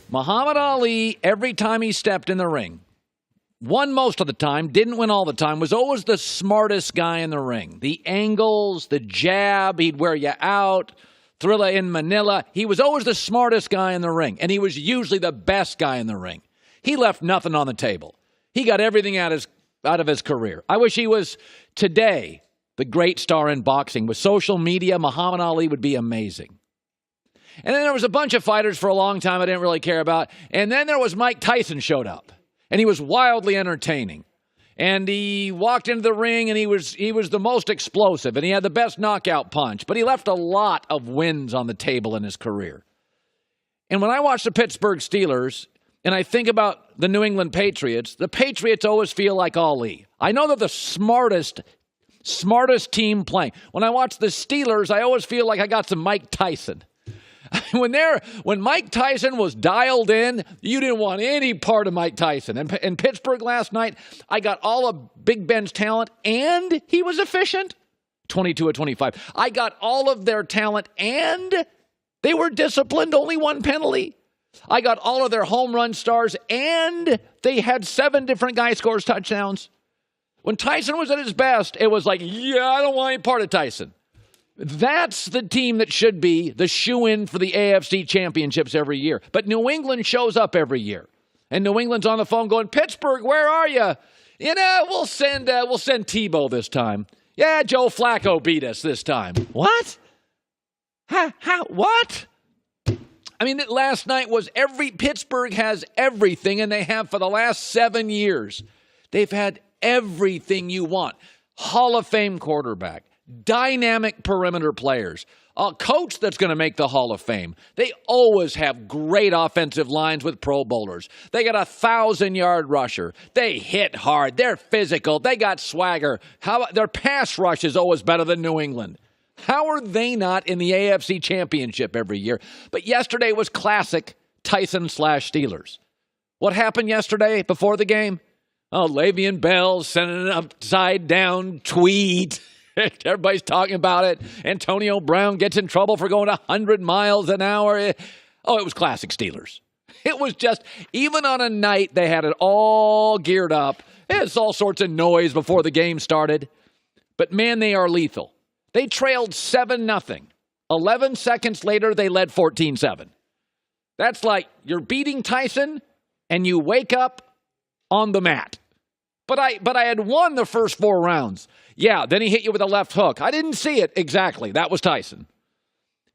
Muhammad Ali, every time he stepped in the ring, won most of the time, didn't win all the time, was always the smartest guy in the ring. The angles, the jab, he'd wear you out. Thrilla in Manila, he was always the smartest guy in the ring, and he was usually the best guy in the ring. He left nothing on the table. He got everything out of his career. I wish he was today the great star in boxing. With social media, Muhammad Ali would be amazing. And then there was a bunch of fighters for a long time I didn't really care about. And then there was Mike Tyson showed up, and he was wildly entertaining. And he walked into the ring, and he was the most explosive, and he had the best knockout punch. But he left a lot of wins on the table in his career. And when I watch the Pittsburgh Steelers, and I think about the New England Patriots, the Patriots always feel like Ali. I know they're the smartest team playing. When I watch the Steelers, I always feel like I got some Mike Tyson. When Mike Tyson was dialed in, you didn't want any part of Mike Tyson. And in Pittsburgh last night, I got all of Big Ben's talent, and he was efficient. 22 of 25. I got all of their talent, and they were disciplined, only one penalty. I got all of their home run stars, and they had 7 different guys scores touchdowns. When Tyson was at his best, it was like, yeah, I don't want any part of Tyson. That's the team that should be the shoo-in for the AFC championships every year. But New England shows up every year. And New England's on the phone going, Pittsburgh, where are you? You know, we'll send Tebow this time. Yeah, Joe Flacco beat us this time. What? What? I mean, last night was Pittsburgh has everything, and they have for the last 7 years. They've had everything you want. Hall of Fame quarterback. Dynamic perimeter players, a coach that's going to make the Hall of Fame. They always have great offensive lines with Pro Bowlers. They got a 1,000-yard rusher. They hit hard. They're physical. They got swagger. Their pass rush is always better than New England. How are they not in the AFC Championship every year? But yesterday was classic Tyson/Steelers. What happened yesterday before the game? Oh, Le'Veon Bell sending an upside-down tweet. Everybody's talking about it. Antonio Brown gets in trouble for going 100 miles an hour. Oh, it was classic Steelers. It was just, even on a night they had it all geared up. It's all sorts of noise before the game started. But, man, they are lethal. They trailed 7-0. 11 seconds later, they led 14-7. That's like you're beating Tyson, and you wake up on the mat. But I had won the first 4 rounds. Yeah, then he hit you with a left hook. I didn't see it exactly. That was Tyson.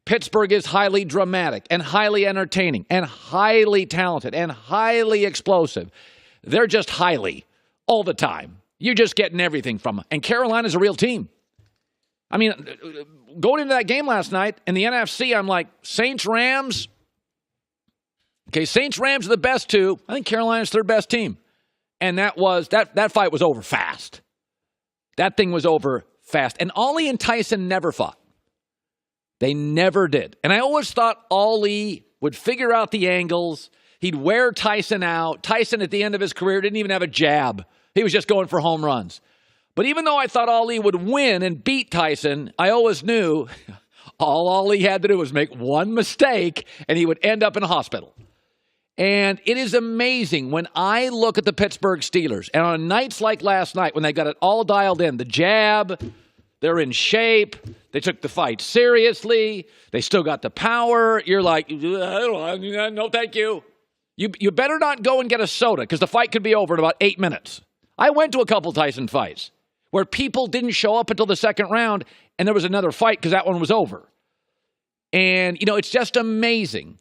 Pittsburgh is highly dramatic and highly entertaining and highly talented and highly explosive. They're just highly all the time. You're just getting everything from them. And Carolina's a real team. I mean, going into that game last night in the NFC, I'm like, Saints-Rams. Okay, Saints-Rams are the best 2. I think Carolina's their best team. And that fight was over fast. That thing was over fast. And Ali and Tyson never fought. They never did. And I always thought Ali would figure out the angles. He'd wear Tyson out. Tyson, at the end of his career, didn't even have a jab. He was just going for home runs. But even though I thought Ali would win and beat Tyson, I always knew all Ali had to do was make one mistake, and he would end up in a hospital. And it is amazing when I look at the Pittsburgh Steelers, and on nights like last night when they got it all dialed in, the jab, they're in shape, they took the fight seriously, they still got the power. You're like, no, thank you. You better not go and get a soda because the fight could be over in about 8 minutes. I went to a couple Tyson fights where people didn't show up until the second round, and there was another fight because that one was over. And, it's just amazing.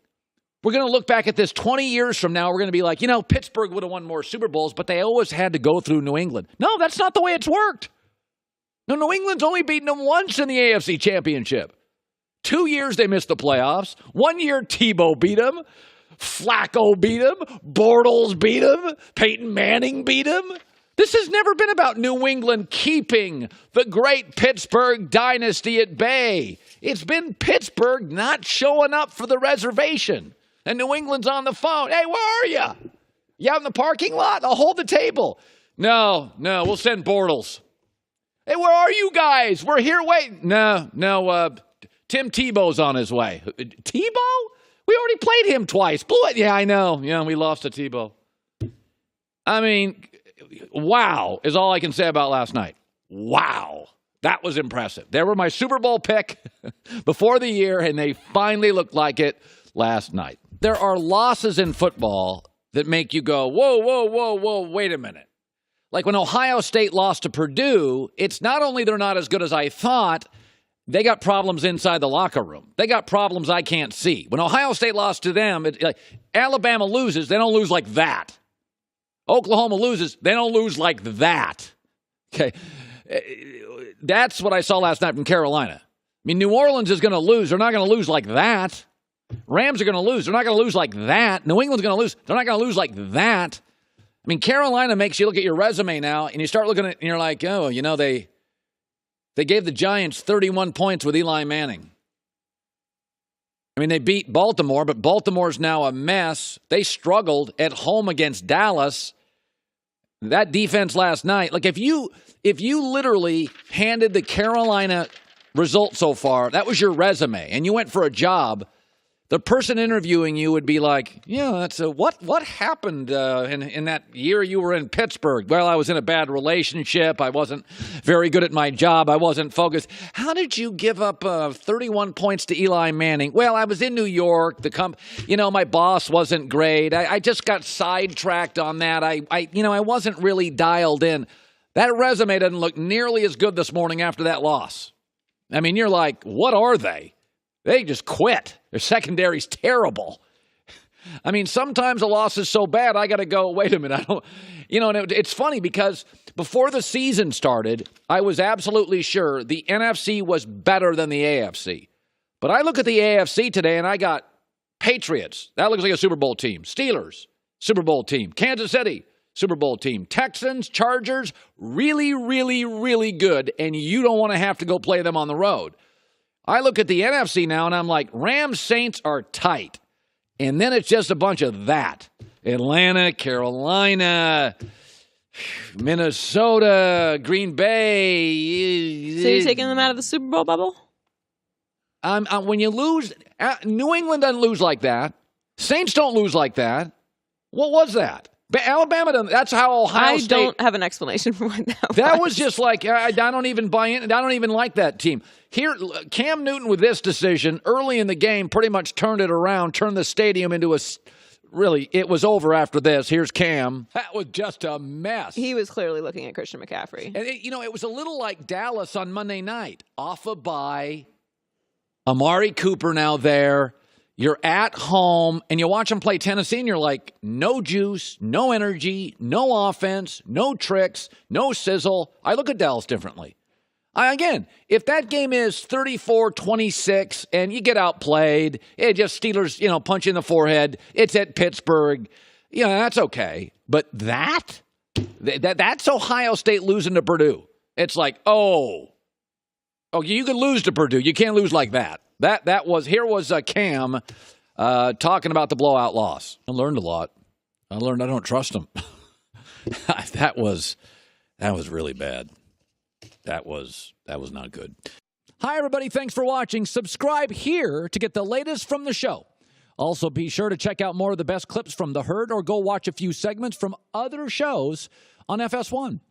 We're going to look back at this 20 years from now. We're going to be like, Pittsburgh would have won more Super Bowls, but they always had to go through New England. No, that's not the way it's worked. No, New England's only beaten them once in the AFC Championship. 2 years they missed the playoffs. 1 year Tebow beat them. Flacco beat them. Bortles beat them. Peyton Manning beat them. This has never been about New England keeping the great Pittsburgh dynasty at bay. It's been Pittsburgh not showing up for the reservation. And New England's on the phone. Hey, where are you? You out in the parking lot? I'll hold the table. No, we'll send Bortles. Hey, where are you guys? We're here waiting. No, Tim Tebow's on his way. Tebow? We already played him twice. Blew it. Yeah, I know. Yeah, we lost to Tebow. I mean, wow is all I can say about last night. Wow. That was impressive. They were my Super Bowl pick before the year, and they finally looked like it last night. There are losses in football that make you go, whoa, whoa, whoa, whoa, wait a minute. Like when Ohio State lost to Purdue, it's not only they're not as good as I thought, they got problems inside the locker room. They got problems I can't see. When Ohio State lost to them, Alabama loses, they don't lose like that. Oklahoma loses, they don't lose like that. Okay, that's what I saw last night from Carolina. I mean, New Orleans is going to lose. They're not going to lose like that. Rams are going to lose. They're not going to lose like that. New England's going to lose. They're not going to lose like that. I mean, Carolina makes you look at your resume now, and you start looking at it, and you're like, oh, you know, they gave the Giants 31 points with Eli Manning. I mean, they beat Baltimore, but Baltimore's now a mess. They struggled at home against Dallas. That defense last night, like if you literally handed the Carolina result so far, that was your resume, and you went for a job, the person interviewing you would be like, yeah, that's what happened in that year you were in Pittsburgh? Well, I was in a bad relationship. I wasn't very good at my job. I wasn't focused. How did you give up 31 points to Eli Manning? Well, I was in New York. My boss wasn't great. I just got sidetracked on that. I wasn't really dialed in. That resume doesn't look nearly as good this morning after that loss. I mean, you're like, what are they? They just quit. Their secondary's terrible. I mean, sometimes a loss is so bad, I got to go, wait a minute. It's funny because before the season started, I was absolutely sure the NFC was better than the AFC. But I look at the AFC today, and I got Patriots. That looks like a Super Bowl team. Steelers, Super Bowl team. Kansas City, Super Bowl team. Texans, Chargers, really, really, really good, and you don't want to have to go play them on the road. I look at the NFC now, and I'm like, Rams, Saints are tight. And then it's just a bunch of that. Atlanta, Carolina, Minnesota, Green Bay. So you're taking them out of the Super Bowl bubble? When you lose, New England doesn't lose like that. Saints don't lose like that. What was that? Alabama doesn't. That's how Ohio State. I don't have an explanation for what that was. That was just like, I don't even buy in. I don't even like that team. Here, Cam Newton with this decision early in the game pretty much turned it around, turned the stadium into really, it was over after this. Here's Cam. That was just a mess. He was clearly looking at Christian McCaffrey. And it was a little like Dallas on Monday night. Off a bye. Amari Cooper now there. You're at home, and you watch them play Tennessee, and you're like, no juice, no energy, no offense, no tricks, no sizzle. I look at Dallas differently. Again, if that game is 34-26 and you get outplayed, it just Steelers, punch in the forehead, it's at Pittsburgh, that's okay. But that's Ohio State losing to Purdue. It's like, you could lose to Purdue. You can't lose like that. Here was Cam talking about the blowout loss. I learned a lot. I learned I don't trust him. That was really bad. That was not good. Hi, everybody. Thanks for watching. Subscribe here to get the latest from the show. Also, be sure to check out more of the best clips from The Herd or go watch a few segments from other shows on FS1.